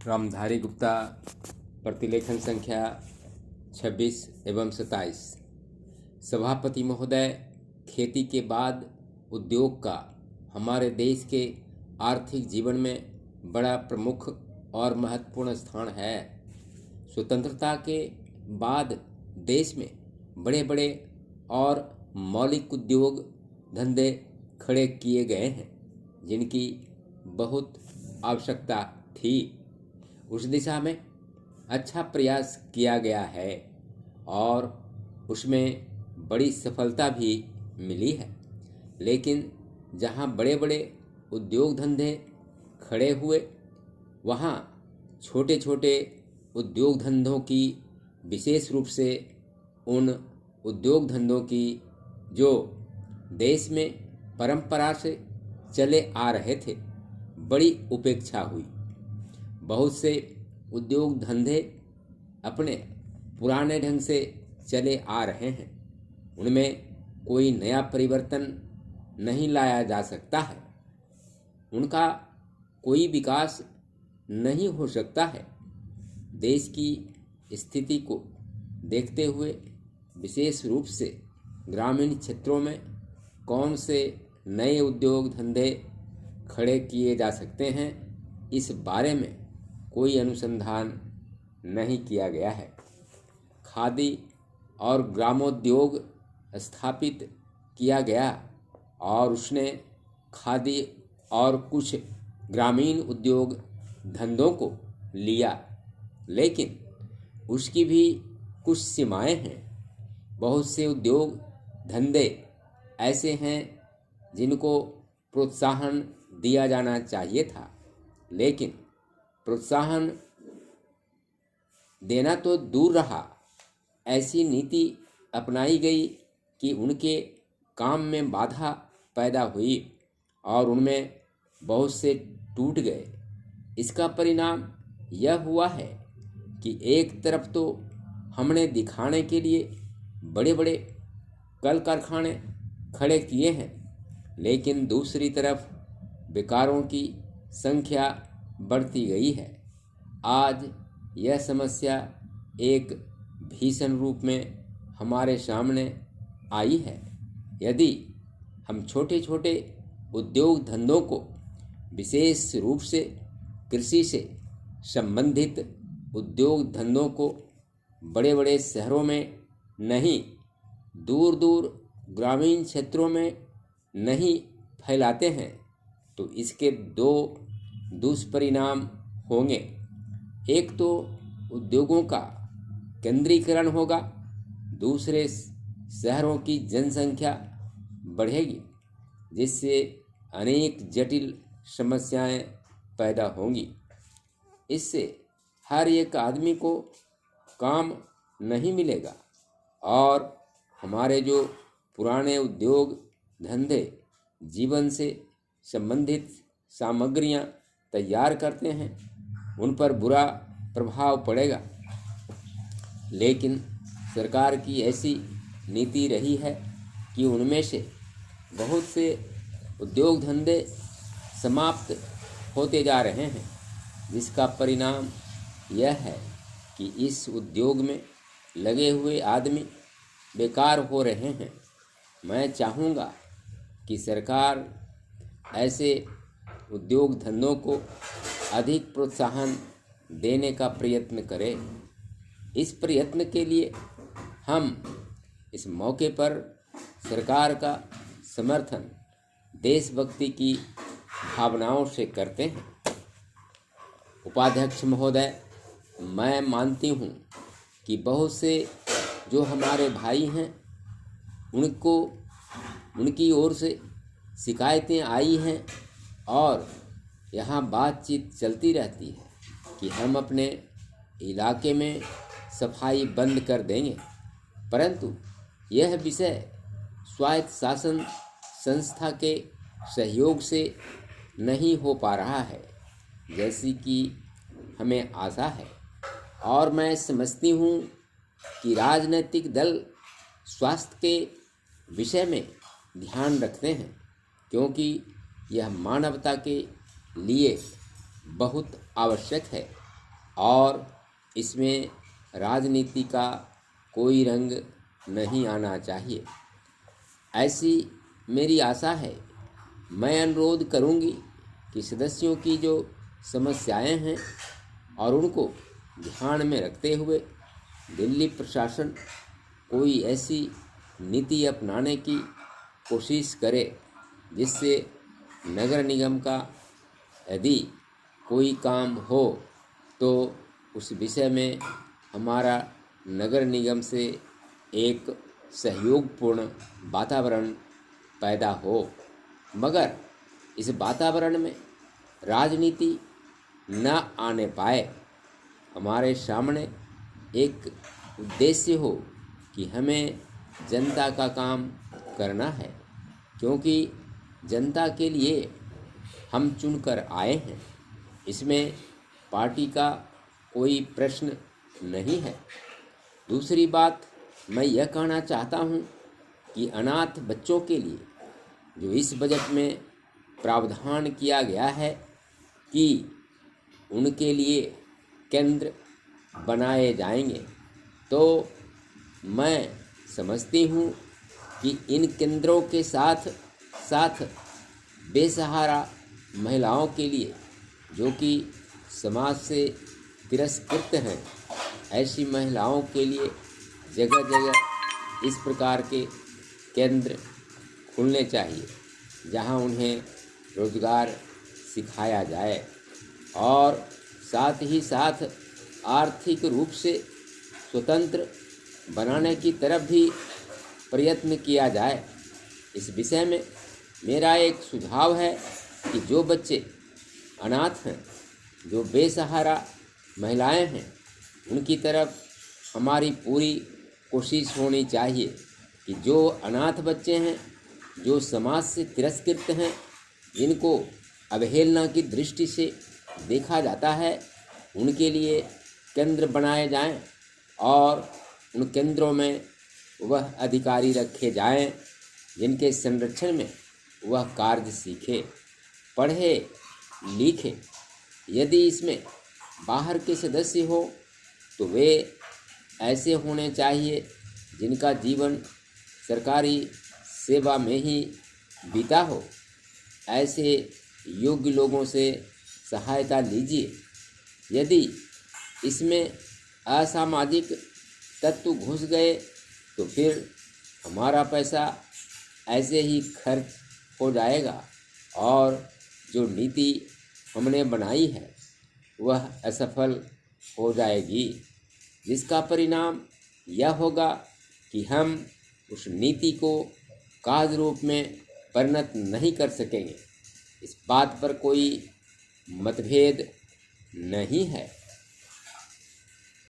रामधारी गुप्ता, प्रतिलेखन संख्या 26 एवं 27। सभापति महोदय, खेती के बाद उद्योग का हमारे देश के आर्थिक जीवन में बड़ा प्रमुख और महत्वपूर्ण स्थान है। स्वतंत्रता के बाद देश में बड़े बड़े और मौलिक उद्योग धंधे खड़े किए गए हैं, जिनकी बहुत आवश्यकता थी। उस दिशा में अच्छा प्रयास किया गया है और उसमें बड़ी सफलता भी मिली है। लेकिन जहाँ बड़े बड़े उद्योग धंधे खड़े हुए, वहाँ छोटे छोटे उद्योग धंधों की, विशेष रूप से उन उद्योग धंधों की जो देश में परंपरा से चले आ रहे थे, बड़ी उपेक्षा हुई। बहुत से उद्योग धंधे अपने पुराने ढंग से चले आ रहे हैं, उनमें कोई नया परिवर्तन नहीं लाया जा सकता है, उनका कोई विकास नहीं हो सकता है। देश की स्थिति को देखते हुए विशेष रूप से ग्रामीण क्षेत्रों में कौन से नए उद्योग धंधे खड़े किए जा सकते हैं, इस बारे में कोई अनुसंधान नहीं किया गया है। खादी और ग्रामोद्योग स्थापित किया गया और उसने खादी और कुछ ग्रामीण उद्योग धंधों को लिया, लेकिन उसकी भी कुछ सीमाएं हैं। बहुत से उद्योग धंधे ऐसे हैं जिनको प्रोत्साहन दिया जाना चाहिए था, लेकिन प्रोत्साहन देना तो दूर रहा, ऐसी नीति अपनाई गई कि उनके काम में बाधा पैदा हुई और उनमें बहुत से टूट गए। इसका परिणाम यह हुआ है कि एक तरफ तो हमने दिखाने के लिए बड़े बड़े कल कारखाने खड़े किए हैं, लेकिन दूसरी तरफ बेकारों की संख्या बढ़ती गई है। आज यह समस्या एक भीषण रूप में हमारे सामने आई है। यदि हम छोटे छोटे उद्योग धंधों को, विशेष रूप से कृषि से संबंधित उद्योग धंधों को बड़े बड़े शहरों में नहीं, दूर दूर ग्रामीण क्षेत्रों में नहीं फैलाते हैं, तो इसके दो दुष्परिणाम होंगे। एक तो उद्योगों का केंद्रीकरण होगा, दूसरे शहरों की जनसंख्या बढ़ेगी, जिससे अनेक जटिल समस्याएं पैदा होंगी। इससे हर एक आदमी को काम नहीं मिलेगा और हमारे जो पुराने उद्योग धंधे जीवन से संबंधित सामग्रियां तैयार करते हैं, उन पर बुरा प्रभाव पड़ेगा। लेकिन सरकार की ऐसी नीति रही है कि उनमें से बहुत से उद्योग धंधे समाप्त होते जा रहे हैं, जिसका परिणाम यह है कि इस उद्योग में लगे हुए आदमी बेकार हो रहे हैं। मैं चाहूँगा कि सरकार ऐसे उद्योग धंधों को अधिक प्रोत्साहन देने का प्रयत्न करे। इस प्रयत्न के लिए हम इस मौके पर सरकार का समर्थन देशभक्ति की भावनाओं से करते हैं। उपाध्यक्ष महोदय, मैं मानती हूँ कि बहुत से जो हमारे भाई हैं, उनको उनकी ओर से शिकायतें आई हैं और यहाँ बातचीत चलती रहती है कि हम अपने इलाके में सफाई बंद कर देंगे, परंतु यह विषय स्वायत्त शासन संस्था के सहयोग से नहीं हो पा रहा है जैसी कि हमें आशा है। और मैं समझती हूँ कि राजनीतिक दल स्वास्थ्य के विषय में ध्यान रखते हैं, क्योंकि यह मानवता के लिए बहुत आवश्यक है। और इसमें राजनीति का कोई रंग नहीं आना चाहिए, ऐसी मेरी आशा है। मैं अनुरोध करूंगी कि सदस्यों की जो समस्याएं हैं और उनको ध्यान में रखते हुए दिल्ली प्रशासन कोई ऐसी नीति अपनाने की कोशिश करे जिससे नगर निगम का यदि कोई काम हो तो उस विषय में हमारा नगर निगम से एक सहयोगपूर्ण वातावरण पैदा हो, मगर इस वातावरण में राजनीति न आने पाए। हमारे सामने एक उद्देश्य हो कि हमें जनता का काम करना है, क्योंकि जनता के लिए हम चुनकर आए हैं। इसमें पार्टी का कोई प्रश्न नहीं है। दूसरी बात, मैं यह कहना चाहता हूँ कि अनाथ बच्चों के लिए जो इस बजट में प्रावधान किया गया है कि उनके लिए केंद्र बनाए जाएंगे, तो मैं समझती हूँ कि इन केंद्रों के साथ साथ बेसहारा महिलाओं के लिए, जो कि समाज से तिरस्कृत हैं, ऐसी महिलाओं के लिए जगह जगह इस प्रकार के केंद्र खुलने चाहिए जहां उन्हें रोजगार सिखाया जाए और साथ ही साथ आर्थिक रूप से स्वतंत्र बनाने की तरफ भी प्रयत्न किया जाए। इस विषय में मेरा एक सुझाव है कि जो बच्चे अनाथ हैं, जो बेसहारा महिलाएं हैं, उनकी तरफ हमारी पूरी कोशिश होनी चाहिए कि जो अनाथ बच्चे हैं, जो समाज से तिरस्कृत हैं, जिनको अवहेलना की दृष्टि से देखा जाता है, उनके लिए केंद्र बनाए जाएं और उन केंद्रों में वह अधिकारी रखे जाएं जिनके संरक्षण में वह कार्य सीखे, पढ़े, लिखे। यदि इसमें बाहर के सदस्य हो तो वे ऐसे होने चाहिए जिनका जीवन सरकारी सेवा में ही बीता हो। ऐसे योग्य लोगों से सहायता लीजिए। यदि इसमें असामाजिक तत्व घुस गए तो फिर हमारा पैसा ऐसे ही खर्च हो जाएगा और जो नीति हमने बनाई है वह असफल हो जाएगी, जिसका परिणाम यह होगा कि हम उस नीति को कार्य रूप में परिणत नहीं कर सकेंगे। इस बात पर कोई मतभेद नहीं है।